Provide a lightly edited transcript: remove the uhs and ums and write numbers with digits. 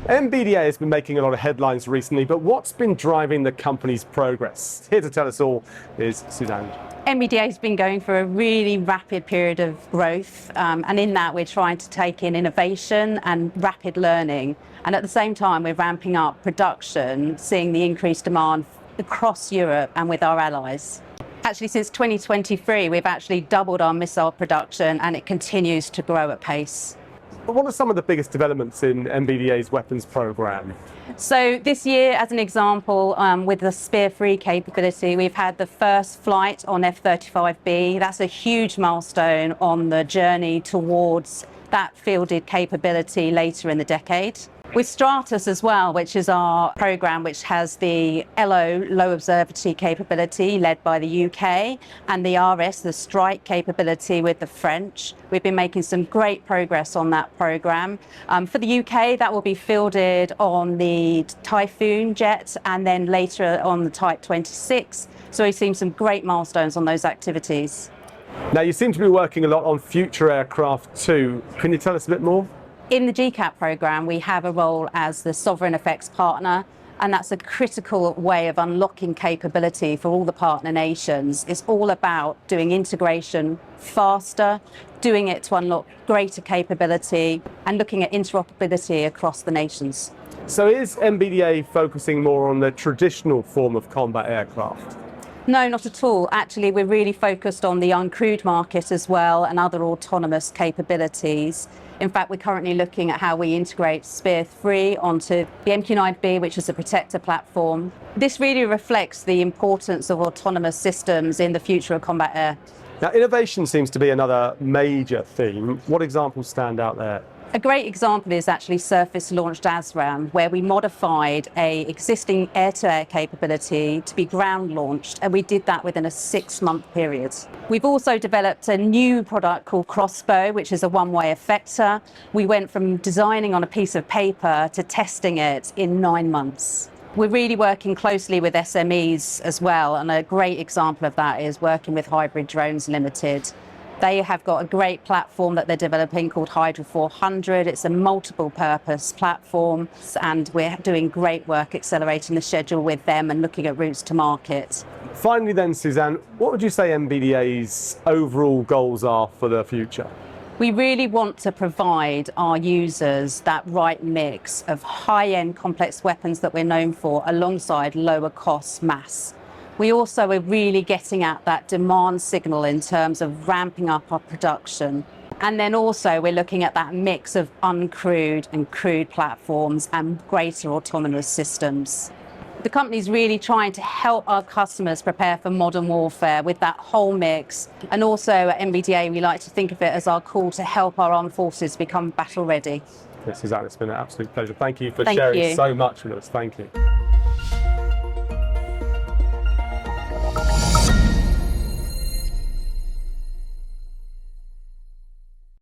MBDA has been making a lot of headlines recently, but what's been driving the company's progress? Here to tell us all is Suzanne. MBDA has been going for a really rapid period of growth, and in that we're trying to take in innovation and rapid learning, and at the same time we're ramping up production, seeing the increased demand across Europe and with our allies. Actually, since 2023 we've actually doubled our missile production and it continues to grow at pace. But what are some of the biggest developments in MBDA's weapons program? So this year, as an example, with the spear-free capability, we've had the first flight on F-35B. That's a huge milestone on the journey towards that fielded capability later in the decade. With Stratus as well, which is our program which has the LO, low observability capability led by the UK, and the RS, the strike capability with the French. We've been making some great progress on that program. For the UK, that will be fielded on the Typhoon jet and then later on the Type 26. So we've seen some great milestones on those activities. Now, you seem to be working a lot on future aircraft too. Can you tell us a bit more? In the GCAP program, we have a role as the sovereign effects partner, and that's a critical way of unlocking capability for all the partner nations. It's all about doing integration faster, doing it to unlock greater capability, and looking at interoperability across the nations. So is MBDA focusing more on the traditional form of combat aircraft? No, not at all. Actually, we're really focused on the uncrewed market as well and other autonomous capabilities. In fact, we're currently looking at how we integrate Spear-3 onto the MQ-9B, which is a protector platform. This really reflects the importance of autonomous systems in the future of combat air. Now, innovation seems to be another major theme. What examples stand out there? A great example is actually surface-launched ASRAAM, where we modified an existing air-to-air capability to be ground-launched, and we did that within a 6-month period. We've also developed a new product called Crossbow, which is a one-way effector. We went from designing on a piece of paper to testing it in 9 months. We're really working closely with SMEs as well, and a great example of that is working with Hybrid Drones Limited. They have got a great platform that they're developing called Hydra 400. It's a multiple purpose platform, and we're doing great work accelerating the schedule with them and looking at routes to market. Finally then, Suzanne, what would you say MBDA's overall goals are for the future? We really want to provide our users that right mix of high-end complex weapons that we're known for alongside lower cost mass. We also are really getting at that demand signal in terms of ramping up our production. And then also we're looking at that mix of uncrewed and crewed platforms and greater autonomous systems. The company's really trying to help our customers prepare for modern warfare with that whole mix. And also at MBDA, we like to think of it as our call to help our armed forces become battle ready. Yes, Suzanne, it's been an absolute pleasure. Thank you for sharing so much with us. Thank you.